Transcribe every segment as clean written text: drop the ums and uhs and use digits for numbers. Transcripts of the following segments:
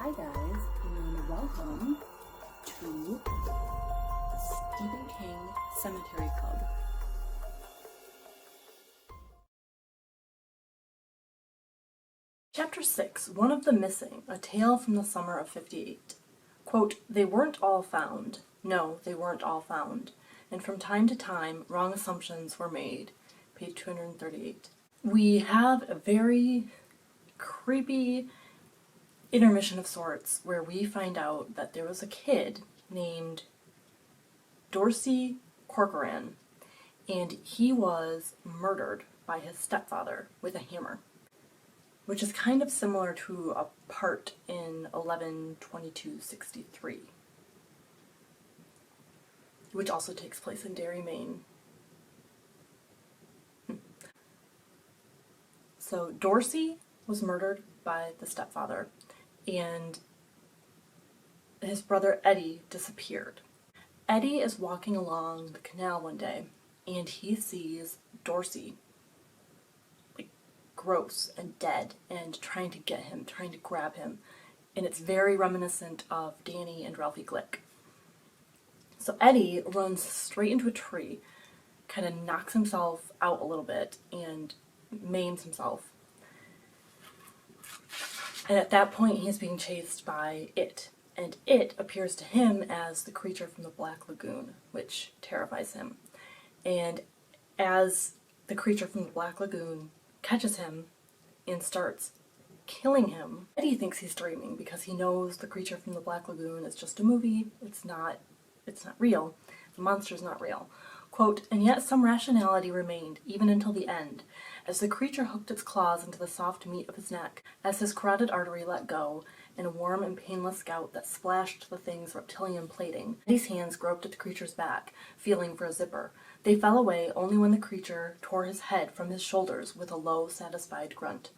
Hi guys, and welcome to the Stephen King Sematary Club. Chapter 6, One of the Missing, A Tale from the Summer of '58. Quote, "They weren't all found. No, they weren't all found. And from time to time, wrong assumptions were made." Page 238. We have a very creepy intermission of sorts where we find out that there was a kid named Dorsey Corcoran, and he was murdered by his stepfather with a hammer, which is kind of similar to a part in 11/22/63, which also takes place in Derry, Maine. So Dorsey was murdered by the stepfather, and his brother Eddie disappeared. Eddie is walking along the canal one day, and he sees Dorsey, like, gross and dead, and trying to get him, trying to grab him. And it's very reminiscent of Danny and Ralphie Glick. So Eddie runs straight into a tree, kind of knocks himself out a little bit, and maims himself. And at that point, he's being chased by it. And it appears to him as the creature from the Black Lagoon, which terrifies him. And as the creature from the Black Lagoon catches him and starts killing him, Eddie thinks he's dreaming because he knows the creature from the Black Lagoon is just a movie. It's not real. The monster's not real. Quote, "And yet some rationality remained, even until the end, as the creature hooked its claws into the soft meat of his neck, as his carotid artery let go, in a warm and painless gout that splashed the thing's reptilian plating. Eddie's hands groped at the creature's back, feeling for a zipper. They fell away only when the creature tore his head from his shoulders with a low, satisfied grunt.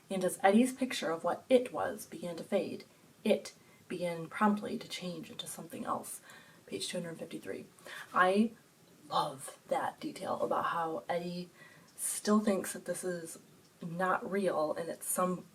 And as Eddie's picture of what it was began to fade, it began promptly to change into something else." Page 253. I love that detail about how Eddie still thinks that this is not real and it's some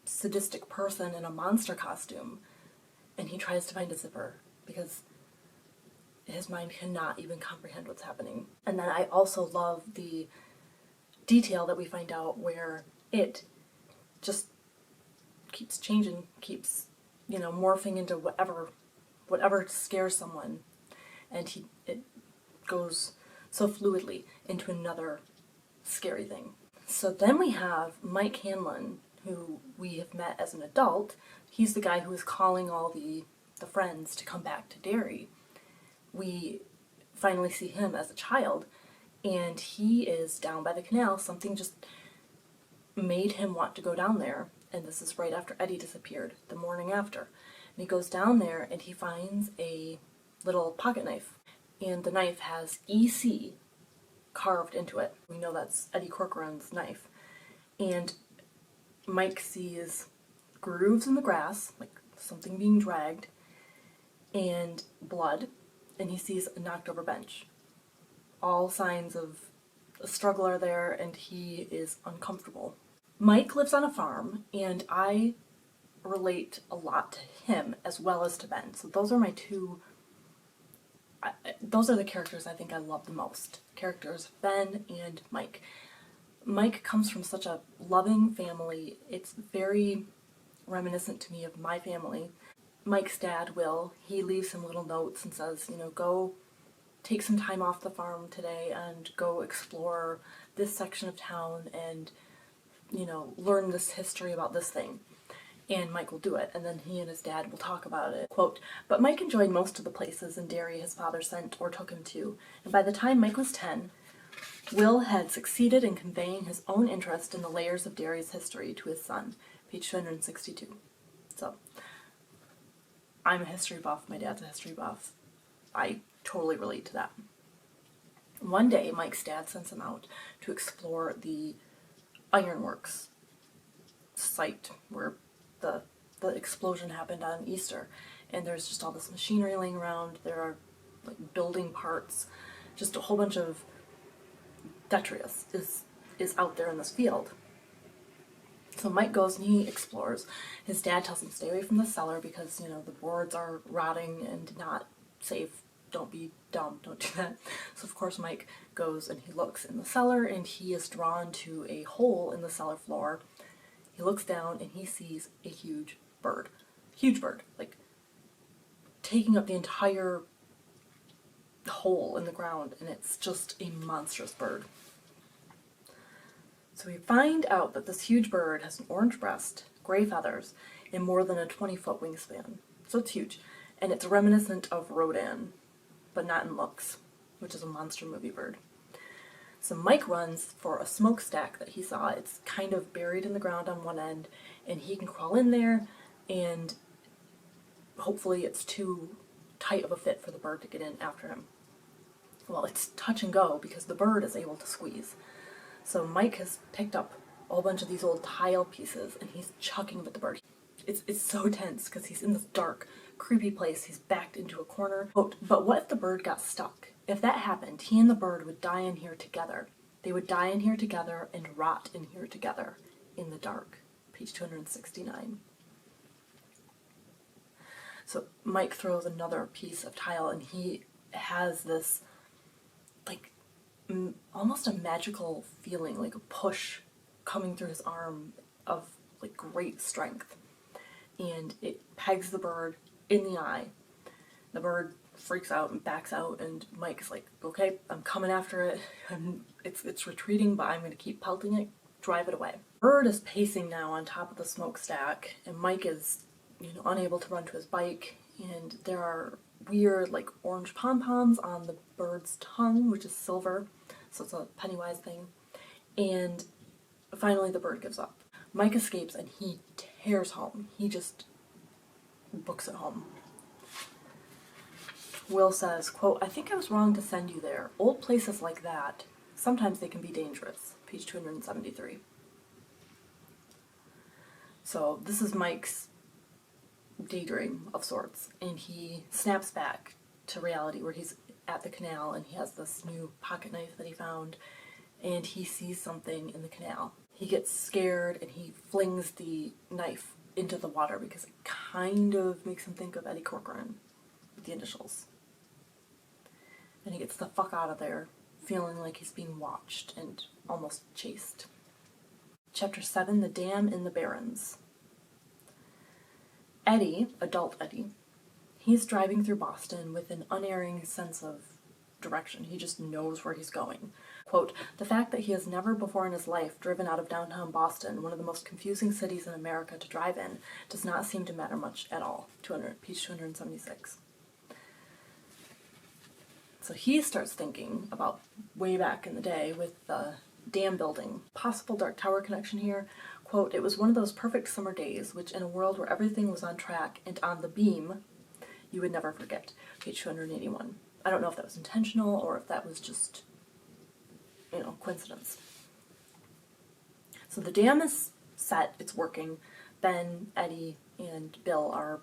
sadistic person in a monster costume, and he tries to find a zipper because his mind cannot even comprehend what's happening. And then I also love the detail that we find out where it just keeps changing, keeps, morphing into whatever scares someone, and it goes so fluidly into another scary thing. So then we have Mike Hanlon, who we have met as an adult. He's the guy who is calling all the friends to come back to Derry. We finally see him as a child, and he is down by the canal. Something just made him want to go down there, and this is right after Eddie disappeared, the morning after. And he goes down there and he finds a little pocket knife, and the knife has EC carved into it. We know that's Eddie Corcoran's knife. And Mike sees grooves in the grass, like something being dragged, and blood, and he sees a knocked over bench. All signs of a struggle are there, and he is uncomfortable. Mike lives on a farm, and I relate a lot to him as well as to Ben. So those are my those are the characters I think I love the most. Characters Ben and Mike. Mike comes from such a loving family. It's very reminiscent to me of my family. Mike's dad, Will, he leaves him little notes and says, go take some time off the farm today and go explore this section of town and, learn this history about this thing. And Mike will do it, and then he and his dad will talk about it. Quote, "But Mike enjoyed most of the places in Derry his father sent or took him to, and by the time Mike was 10, Will had succeeded in conveying his own interest in the layers of Derry's history to his son." Page 262. So, I'm a history buff, my dad's a history buff. I totally relate to that. One day, Mike's dad sends him out to explore the ironworks site where the explosion happened on Easter, and there's just all this machinery laying around. There are like building parts, just a whole bunch of detritus is out there in this field. So Mike goes and he explores. His dad tells him to stay away from the cellar because, the boards are rotting and not safe. Don't be dumb, don't do that. So of course Mike goes and he looks in the cellar and he is drawn to a hole in the cellar floor. He looks down and he sees a huge bird. Huge bird, like taking up the entire hole in the ground, and it's just a monstrous bird. So we find out that this huge bird has an orange breast, gray feathers, and more than a 20-foot wingspan. So it's huge. And it's reminiscent of Rodan, but not in looks, which is a monster movie bird. So Mike runs for a smokestack that he saw. It's kind of buried in the ground on one end, and he can crawl in there, and hopefully it's too tight of a fit for the bird to get in after him. Well, it's touch and go because the bird is able to squeeze. So Mike has picked up a whole bunch of these old tile pieces and he's chucking them at the bird. It's so tense because he's in this dark, creepy place. He's backed into a corner. Quote, but what if the bird got stuck? If that happened, he and the bird would die in here together. They would die in here together and rot in here together in the dark. Page 269. So Mike throws another piece of tile and he has this like almost a magical feeling, like a push coming through his arm of like great strength, and it pegs the bird in the eye. The bird freaks out and backs out, and Mike's like, okay, I'm coming after it, and it's retreating, but I'm going to keep pelting it, drive it away. The bird is pacing now on top of the smokestack, and Mike is unable to run to his bike, and there are weird like orange pom-poms on the bird's tongue, which is silver, so it's a Pennywise thing. And finally the bird gives up. Mike escapes and he tears home. He just books it home. Will says, quote, I think I was wrong to send you there. Old places like that, sometimes they can be dangerous. Page 273. So this is Mike's daydream of sorts, and he snaps back to reality where he's at the canal and he has this new pocket knife that he found, and he sees something in the canal. He gets scared and he flings the knife into the water because it kind of makes him think of Eddie Corcoran with the initials. And he gets the fuck out of there feeling like he's being watched and almost chased. Chapter 7, The Dam in the Barrens. Eddie, adult Eddie, he's driving through Boston with an unerring sense of direction. He just knows where he's going. Quote, the fact that he has never before in his life driven out of downtown Boston, one of the most confusing cities in America to drive in, does not seem to matter much at all. Page 276. So he starts thinking about way back in the day with the dam building. Possible Dark Tower connection here. Quote, it was one of those perfect summer days, which in a world where everything was on track and on the beam, you would never forget. Page 281. I don't know if that was intentional or if that was just, coincidence. So the dam is set, it's working. Ben, Eddie, and Bill are,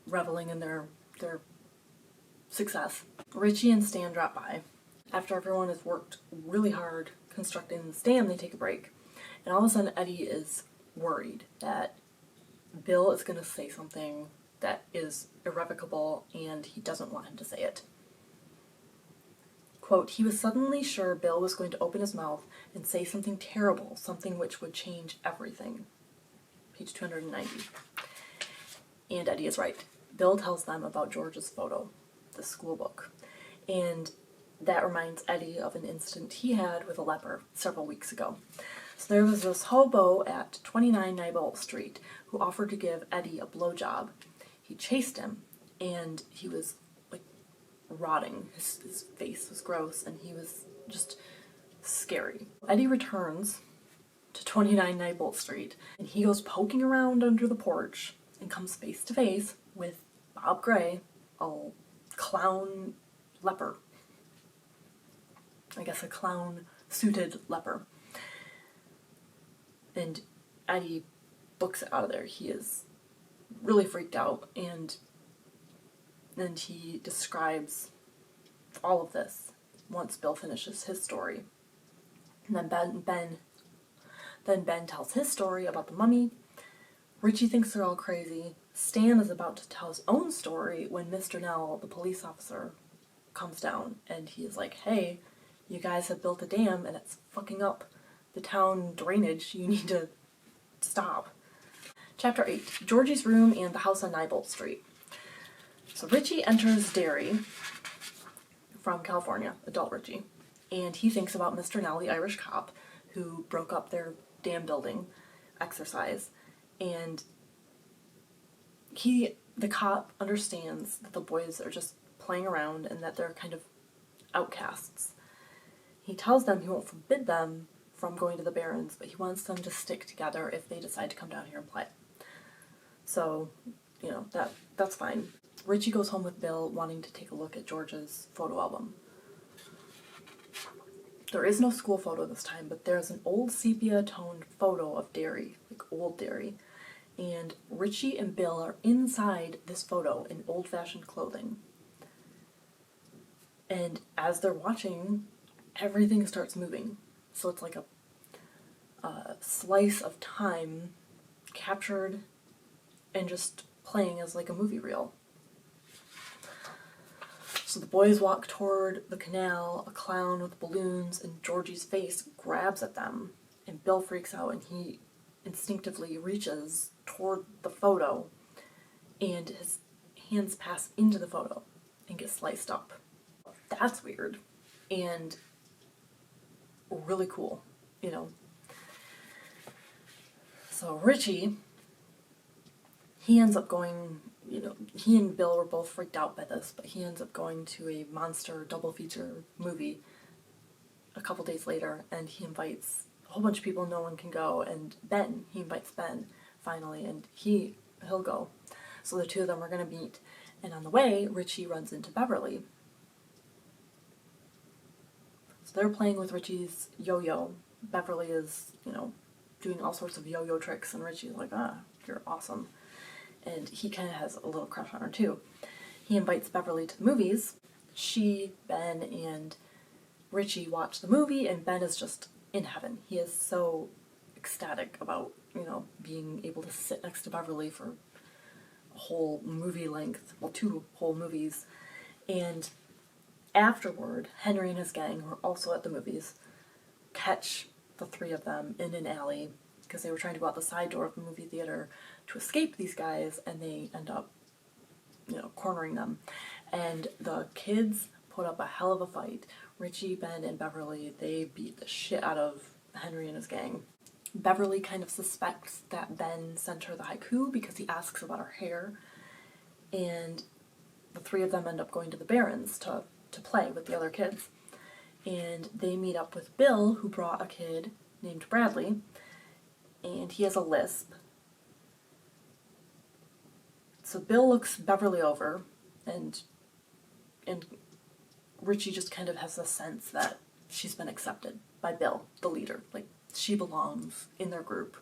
reveling in their success. Richie and Stan drop by. After everyone has worked really hard constructing this dam, they take a break. And all of a sudden Eddie is worried that Bill is going to say something that is irrevocable and he doesn't want him to say it. Quote, he was suddenly sure Bill was going to open his mouth and say something terrible, something which would change everything. Page 290. And Eddie is right. Bill tells them about George's photo, the school book. And that reminds Eddie of an incident he had with a leper several weeks ago. So there was this hobo at 29 Neibolt Street who offered to give Eddie a blowjob. He chased him, and he was, rotting. His face was gross, and he was just scary. Eddie returns to 29 Neibolt Street, and he goes poking around under the porch and comes face to face with Bob Gray, a clown leper. I guess a clown-suited leper. And Eddie books it out of there. He is really freaked out, and he describes all of this once Bill finishes his story. And then Then Ben tells his story about the mummy. Richie thinks they're all crazy. Stan is about to tell his own story when Mr. Nell, the police officer, comes down, and he is like, hey, you guys have built a dam and it's fucking up the town drainage. You need to stop. Chapter 8. Georgie's Room and the House on Neibolt Street. So Richie enters Derry from California, adult Richie, and he thinks about Mr. Nell, the Irish cop, who broke up their dam building exercise, and the cop understands that the boys are just playing around and that they're kind of outcasts. He tells them he won't forbid them from going to the Barrens, but he wants them to stick together if they decide to come down here and play. So, that's fine. Richie goes home with Bill, wanting to take a look at George's photo album. There is no school photo this time, but there's an old sepia-toned photo of Derry, like old Derry, and Richie and Bill are inside this photo in old-fashioned clothing. And as they're watching, everything starts moving. So it's like a slice of time captured and just playing as like a movie reel. So the boys walk toward the canal, a clown with balloons, and Georgie's face grabs at them, and Bill freaks out and he instinctively reaches toward the photo, and his hands pass into the photo and get sliced up. That's weird and really cool, So Richie, he ends up going, he and Bill were both freaked out by this, but he ends up going to a monster double feature movie a couple days later, and he invites a whole bunch of people no one can go, and he invites Ben finally, and he'll go. So the two of them are going to meet, and on the way, Richie runs into Beverly. So they're playing with Richie's yo-yo. Beverly is, doing all sorts of yo-yo tricks, and Richie's like, you're awesome. And he kind of has a little crush on her too. He invites Beverly to the movies. She, Ben, and Richie watch the movie, and Ben is just in heaven. He is so ecstatic about, being able to sit next to Beverly for a whole movie length, well, 2 whole movies. And afterward, Henry and his gang, who are also at the movies, catch the 3 of them in an alley because they were trying to go out the side door of the movie theater to escape these guys, and they end up, cornering them. And the kids put up a hell of a fight. Richie, Ben, and Beverly, they beat the shit out of Henry and his gang. Beverly kind of suspects that Ben sent her the haiku because he asks about her hair, and the 3 of them end up going to the Barrens to play with the other kids. And they meet up with Bill, who brought a kid named Bradley, and he has a lisp. So Bill looks Beverly over, and Richie just kind of has a sense that she's been accepted by Bill, the leader. Like, she belongs in their group.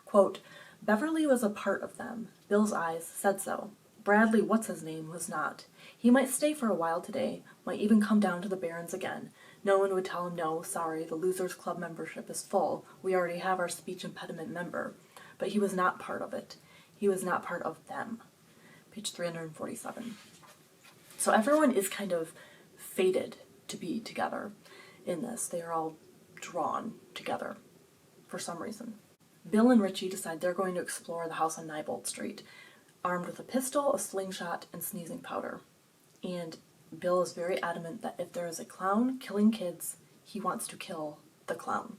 Quote, Beverly was a part of them. Bill's eyes said so. Bradley, what's-his-name, was not. He might stay for a while today, might even come down to the Barrens again. No one would tell him, no, sorry, the Losers Club membership is full. We already have our speech impediment member. But he was not part of it. He was not part of them. Page 347. So everyone is kind of fated to be together in this. They are all drawn together for some reason. Bill and Richie decide they're going to explore the house on Neibolt Street, armed with a pistol, a slingshot, and sneezing powder. And Bill is very adamant that if there is a clown killing kids, he wants to kill the clown.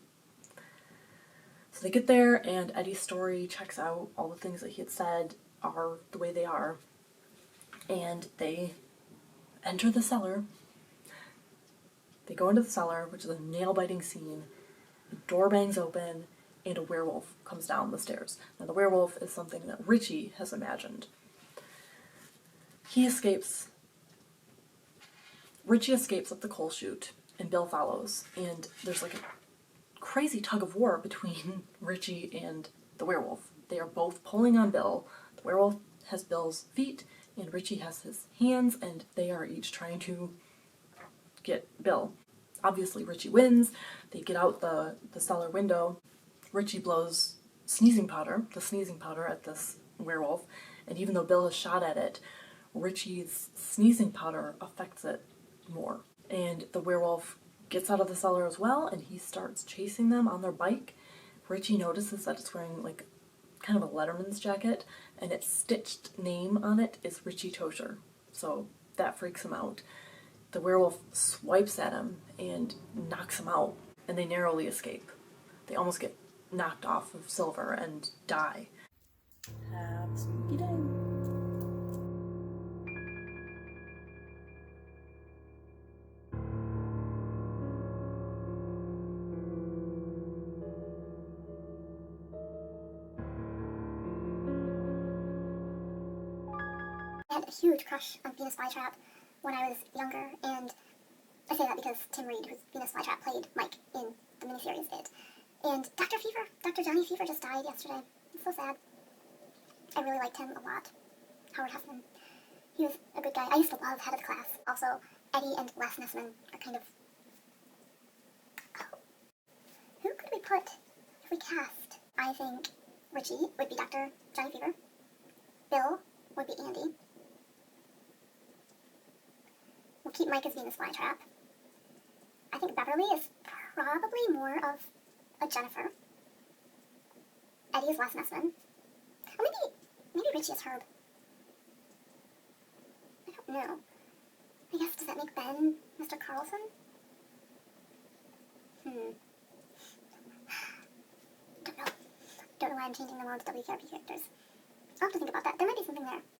So they get there, and Eddie's story checks out. All the things that he had said are the way they are. And they enter the cellar. They go into the cellar, which is a nail-biting scene. The door bangs open, and a werewolf comes down the stairs. Now, the werewolf is something that Richie has imagined. He escapes. Richie escapes up the coal chute, and Bill follows. And there's like a crazy tug of war between Richie and the werewolf. They are both pulling on Bill. The werewolf has Bill's feet, and Richie has his hands, and they are each trying to get Bill. Obviously, Richie wins. They get out the cellar window, Richie blows the sneezing powder at this werewolf, and even though Bill has shot at it, Richie's sneezing powder affects it more. And the werewolf gets out of the cellar as well, and he starts chasing them on their bike. Richie notices that it's wearing like kind of a letterman's jacket, and its stitched name on it is Richie Tosher. So that freaks him out. The werewolf swipes at him and knocks him out, and they narrowly escape. They almost get knocked off of Silver and die. Have a spooky day. I had a huge crush on Venus Flytrap when I was younger, and I say that because Tim Reed, who's Venus Flytrap, played Mike in the miniseries, did. And Dr. Johnny Fever just died yesterday. It's so sad. I really liked him a lot. Howard Huffman. He was a good guy. I used to love Head of the Class. Also, Eddie and Les Nessman are kind of... Oh. Who could we put if we cast? I think Richie would be Dr. Johnny Fever. Bill would be Andy. We'll keep Mike as Venus Flytrap. I think Beverly is probably more of a Jennifer. Eddie is Les Nessman. Or maybe Richie is Herb. I don't know. I guess, does that make Ben Mr. Carlson? Don't know. Don't know why I'm changing them all to WKRP characters. I'll have to think about that. There might be something there.